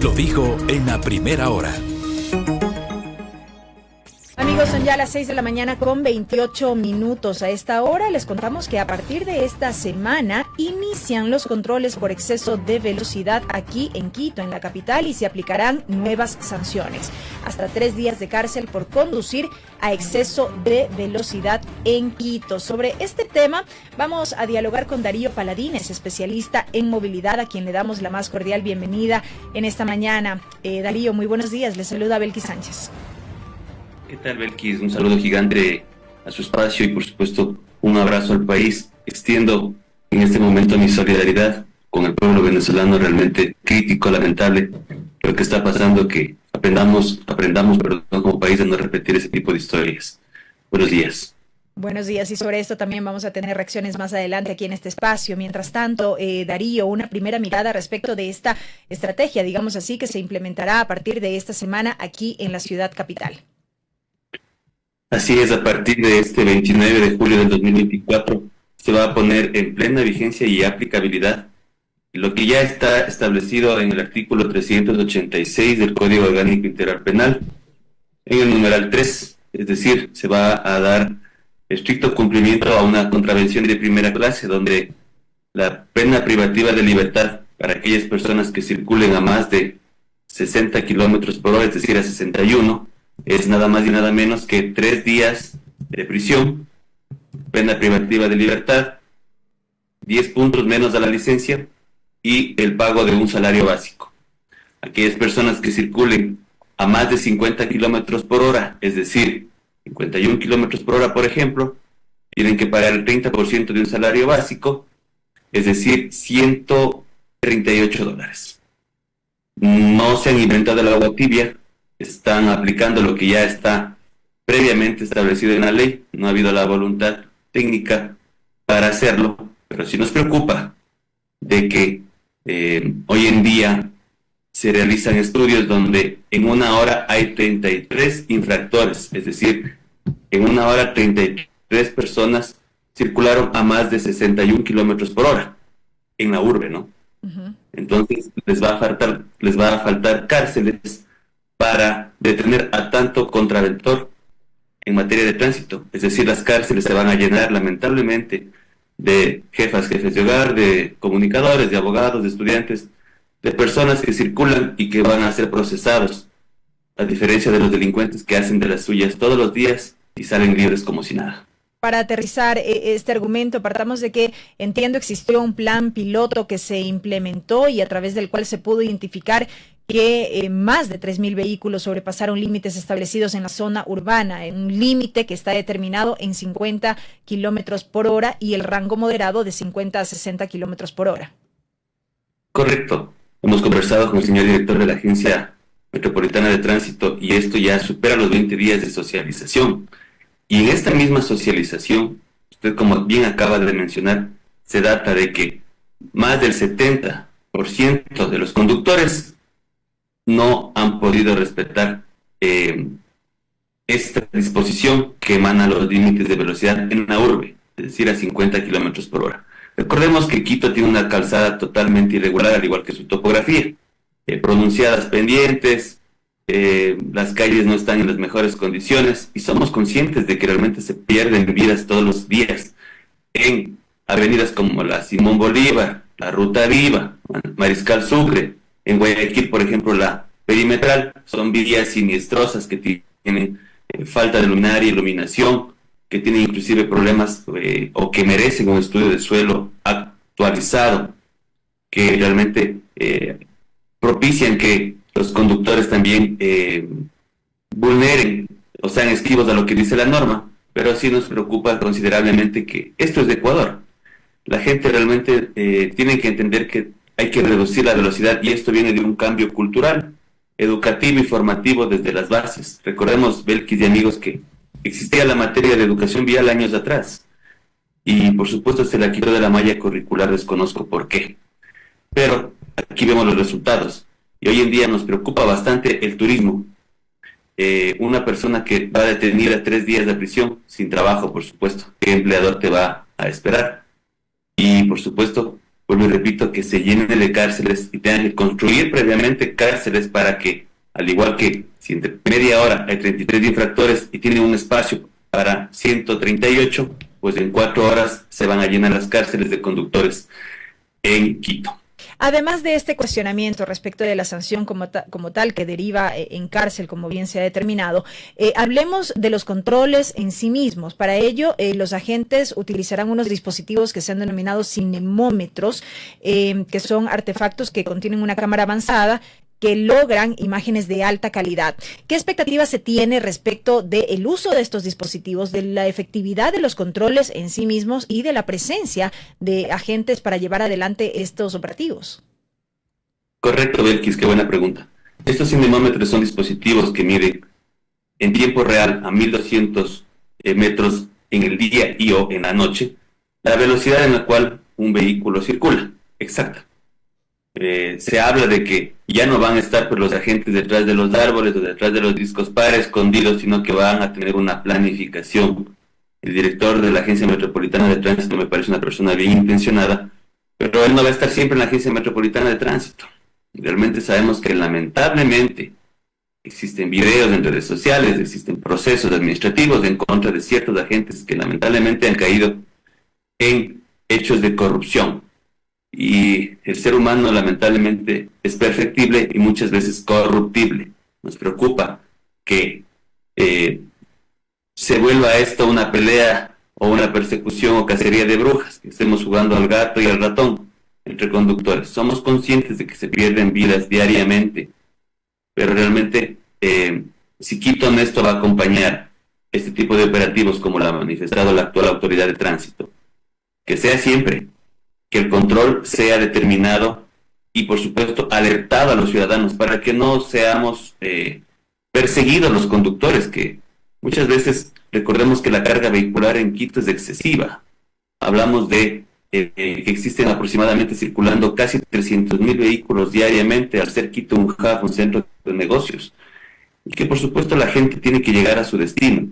Lo dijo en la primera hora. Amigos, son ya las 6 de la mañana con 28 minutos. A esta hora les contamos que a partir de esta semana inician los controles por exceso de velocidad aquí en Quito, en la capital, y se aplicarán nuevas sanciones. Hasta 3 días de cárcel por conducir a exceso de velocidad en Quito. Sobre este tema vamos a dialogar con Darío Paladines, especialista en movilidad, a quien le damos la más cordial bienvenida en esta mañana. Darío, muy buenos días. Le saluda Belkis Sánchez. ¿Qué tal, Belkis? Un saludo gigante a su espacio y, por supuesto, un abrazo al país. Extiendo en este momento mi solidaridad con el pueblo venezolano, realmente crítico, lamentable lo que está pasando, que aprendamos como país a no repetir ese tipo de historias. Buenos días. Buenos días, y sobre esto también vamos a tener reacciones más adelante aquí en este espacio. Mientras tanto, Darío, una primera mirada respecto de esta estrategia, digamos así, que se implementará a partir de esta semana aquí en la ciudad capital. Así es, a partir de este 29 de julio del 2024 se va a poner en plena vigencia y aplicabilidad lo que ya está establecido en el artículo 386 del Código Orgánico Integral Penal, en el numeral 3, es decir, se va a dar estricto cumplimiento a una contravención de primera clase, donde la pena privativa de libertad para aquellas personas que circulen a más de 60 kilómetros por hora, es decir, a 61, es nada más y nada menos que 3 días de prisión, pena privativa de libertad, 10 puntos menos a la licencia y el pago de un salario básico. Aquellas personas que circulen a más de 50 kilómetros por hora, es decir, 51 kilómetros por hora, por ejemplo, tienen que pagar el 30% de un salario básico, es decir, $138. No se han inventado el agua tibia, están aplicando lo que ya está previamente establecido en la ley. No ha habido la voluntad técnica para hacerlo, pero sí nos preocupa de que hoy en día se realizan estudios donde en una hora hay 33 infractores, es decir, en una hora 33 personas circularon a más de 61 kilómetros por hora en la urbe, ¿no? Uh-huh. Entonces les va a faltar cárceles para detener a tanto contraventor en materia de tránsito. Es decir, las cárceles se van a llenar lamentablemente de jefes de hogar, de comunicadores, de abogados, de estudiantes, de personas que circulan y que van a ser procesados, a diferencia de los delincuentes que hacen de las suyas todos los días y salen libres como si nada. Para aterrizar este argumento, partamos de que, entiendo, existió un plan piloto que se implementó y a través del cual se pudo identificar que más de 3.000 vehículos sobrepasaron límites establecidos en la zona urbana, un límite que está determinado en 50 kilómetros por hora y el rango moderado de 50 a 60 kilómetros por hora. Correcto. Hemos conversado con el señor director de la Agencia Metropolitana de Tránsito y esto ya supera los 20 días de socialización. Y en esta misma socialización, usted como bien acaba de mencionar, se data de que más del 70% de los conductores no han podido respetar esta disposición que emana los límites de velocidad en la urbe, es decir, a 50 kilómetros por hora. Recordemos que Quito tiene una calzada totalmente irregular, al igual que su topografía, pronunciadas pendientes, las calles no están en las mejores condiciones y somos conscientes de que realmente se pierden vidas todos los días en avenidas como la Simón Bolívar, la Ruta Viva, Mariscal Sucre. En Guayaquil, por ejemplo, la Perimetral, son vías siniestrosas que tienen falta de luminaria y iluminación, que tienen inclusive problemas o que merecen un estudio de suelo actualizado, que realmente propician que los conductores también vulneren o sean esquivos a lo que dice la norma, pero sí nos preocupa considerablemente que esto es de Ecuador. La gente realmente tiene que entender que hay que reducir la velocidad y esto viene de un cambio cultural, educativo y formativo desde las bases. Recordemos, Belkis y amigos, que existía la materia de educación vial años atrás y por supuesto se la quitó de la malla curricular, desconozco por qué. Pero aquí vemos los resultados y hoy en día nos preocupa bastante el turismo. Una persona que va detenida 3 días de prisión sin trabajo, por supuesto, ¿qué empleador te va a esperar? Y por supuesto, vuelvo y repito, que se llenen de cárceles y tengan que construir previamente cárceles para que, al igual que si entre media hora hay 33 infractores y tienen un espacio para 138, pues en 4 horas se van a llenar las cárceles de conductores en Quito. Además de este cuestionamiento respecto de la sanción como tal que deriva en cárcel, como bien se ha determinado, hablemos de los controles en sí mismos. Para ello, los agentes utilizarán unos dispositivos que se han denominado cinemómetros, que son artefactos que contienen una cámara avanzada que logran imágenes de alta calidad. ¿Qué expectativas se tiene respecto del uso de estos dispositivos, de la efectividad de los controles en sí mismos y de la presencia de agentes para llevar adelante estos operativos? Correcto, Belkis, qué buena pregunta. Estos cinemómetros son dispositivos que miden en tiempo real a 1200 metros en el día y o en la noche la velocidad en la cual un vehículo circula. Exacta. Se habla de que ya no van a estar pues, los agentes detrás de los árboles o detrás de los discos pares escondidos, sino que van a tener una planificación. El director de la Agencia Metropolitana de Tránsito me parece una persona bien intencionada, pero él no va a estar siempre en la Agencia Metropolitana de Tránsito. Realmente sabemos que lamentablemente existen videos en redes sociales, existen procesos administrativos en contra de ciertos agentes que lamentablemente han caído en hechos de corrupción. Y el ser humano lamentablemente es perfectible y muchas veces corruptible. Nos preocupa que se vuelva esto una pelea o una persecución o cacería de brujas, que estemos jugando al gato y al ratón entre conductores. Somos conscientes de que se pierden vidas diariamente, pero realmente si Quito en esto va a acompañar este tipo de operativos como lo ha manifestado la actual autoridad de tránsito, que sea siempre que el control sea determinado y, por supuesto, alertado a los ciudadanos para que no seamos perseguidos los conductores, que muchas veces recordemos que la carga vehicular en Quito es excesiva. Hablamos de que existen aproximadamente circulando casi 300.000 vehículos diariamente, al ser Quito un hub, un centro de negocios, y que, por supuesto, la gente tiene que llegar a su destino.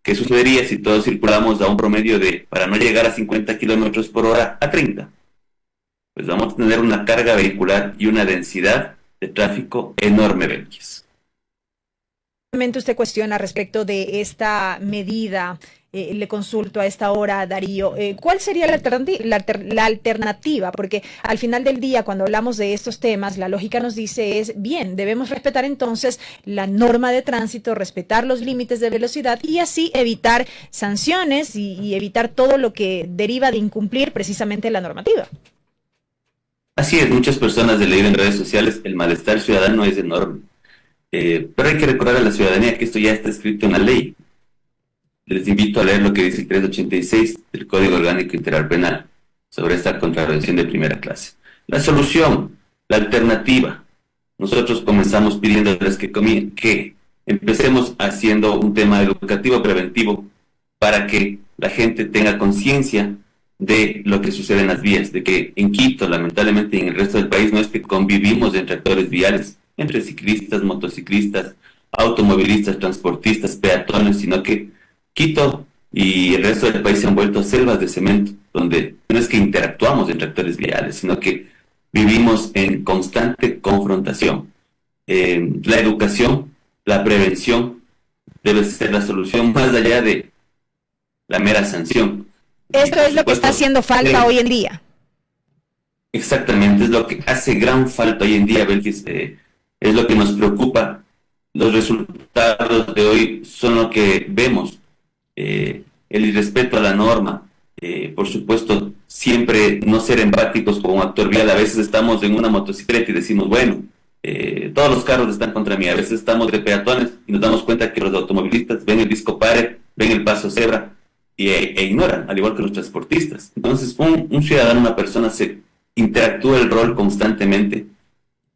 ¿Qué sucedería si todos circulamos a un promedio de, para no llegar a 50 kilómetros por hora, a 30? Pues vamos a tener una carga vehicular y una densidad de tráfico enorme, Belkis. Usted cuestiona respecto de esta medida, le consulto a esta hora, Darío, ¿cuál sería la alternativa? Porque al final del día, cuando hablamos de estos temas, la lógica nos dice es, bien, debemos respetar entonces la norma de tránsito, respetar los límites de velocidad y así evitar sanciones y evitar todo lo que deriva de incumplir precisamente la normativa. Así es, muchas personas de leer en redes sociales, el malestar ciudadano es enorme. Pero hay que recordar a la ciudadanía que esto ya está escrito en la ley. Les invito a leer lo que dice el 386 del Código Orgánico Integral Penal sobre esta contravención de primera clase. La solución, la alternativa. Nosotros comenzamos pidiéndoles que empecemos haciendo un tema educativo preventivo para que la gente tenga conciencia de lo que sucede en las vías, de que en Quito, lamentablemente, y en el resto del país no es que convivimos entre actores viales, entre ciclistas, motociclistas, automovilistas, transportistas, peatones, sino que Quito y el resto del país se han vuelto selvas de cemento, donde no es que interactuamos entre actores viales, sino que vivimos en constante confrontación. La educación, la prevención, debe ser la solución más allá de la mera sanción. Esto es lo que está haciendo falta hoy en día. Exactamente, es lo que hace gran falta hoy en día, Belkis. Es lo que nos preocupa. Los resultados de hoy son lo que vemos. El irrespeto a la norma, por supuesto, siempre no ser empáticos con un actor vial. A veces estamos en una motocicleta y decimos, bueno, todos los carros están contra mí. A veces estamos de peatones y nos damos cuenta que los automovilistas ven el disco pare, ven el paso cebra e ignoran, al igual que los transportistas. Entonces, un ciudadano, una persona, se interactúa el rol constantemente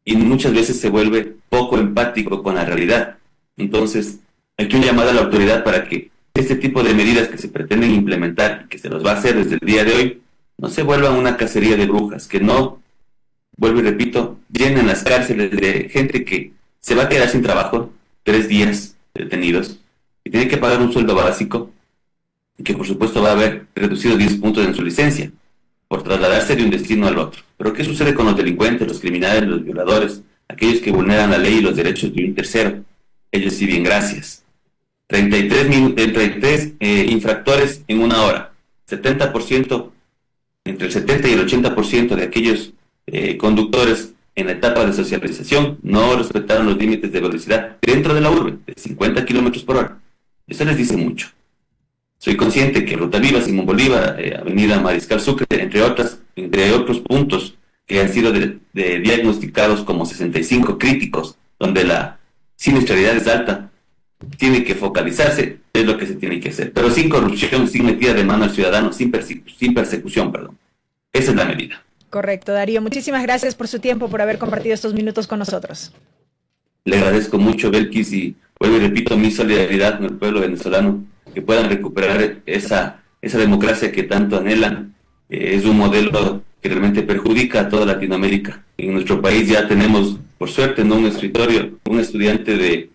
y muchas veces se vuelve poco empático con la realidad. Entonces, hay que un llamado a la autoridad para que este tipo de medidas que se pretenden implementar y que se los va a hacer desde el día de hoy, no se vuelvan una cacería de brujas, que no, vuelvo y repito, llenen las cárceles de gente que se va a quedar sin trabajo, 3 días detenidos, y tiene que pagar un sueldo básico, y que por supuesto va a haber reducido 10 puntos en su licencia, por trasladarse de un destino al otro. Pero ¿qué sucede con los delincuentes, los criminales, los violadores, aquellos que vulneran la ley y los derechos de un tercero? Ellos sí, bien, gracias. 33 infractores en una hora. 70%, entre el 70 y el 80% de aquellos conductores en la etapa de socialización no respetaron los límites de velocidad dentro de la urbe, de 50 kilómetros por hora. Eso les dice mucho. Soy consciente que Ruta Viva, Simón Bolívar, Avenida Mariscal Sucre, entre otros puntos que han sido diagnosticados como 65 críticos, donde la siniestralidad es alta, tiene que focalizarse, es lo que se tiene que hacer. Pero sin corrupción, sin metida de mano al ciudadano, sin persecución. Esa es la medida. Correcto, Darío. Muchísimas gracias por su tiempo, por haber compartido estos minutos con nosotros. Le agradezco mucho, Belkis, y vuelvo y repito mi solidaridad con el pueblo venezolano, que puedan recuperar esa democracia que tanto anhelan. Es un modelo que realmente perjudica a toda Latinoamérica. En nuestro país ya tenemos, por suerte, no un escritorio, un estudiante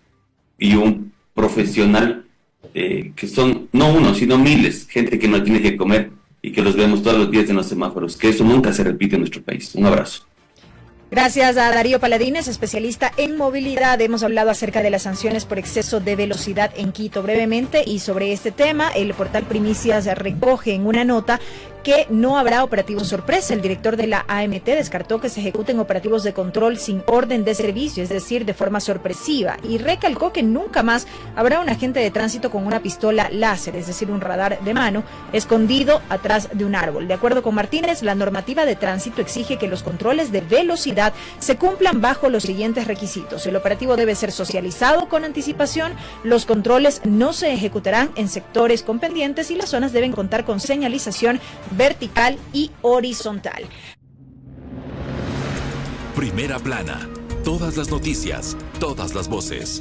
y un profesional que son no uno, sino miles, gente que no tiene que comer y que los vemos todos los días en los semáforos, que eso nunca se repite en nuestro país. Un abrazo. Gracias a Darío Paladines, especialista en movilidad. Hemos hablado acerca de las sanciones por exceso de velocidad en Quito brevemente, y sobre este tema el portal Primicias recoge en una nota que no habrá operativos sorpresa. El director de la AMT descartó que se ejecuten operativos de control sin orden de servicio, es decir, de forma sorpresiva, y recalcó que nunca más habrá un agente de tránsito con una pistola láser, es decir, un radar de mano, escondido atrás de un árbol. De acuerdo con Martínez, la normativa de tránsito exige que los controles de velocidad se cumplan bajo los siguientes requisitos. El operativo debe ser socializado con anticipación, los controles no se ejecutarán en sectores con pendientes y las zonas deben contar con señalización vertical y horizontal. Primera plana. Todas las noticias, todas las voces.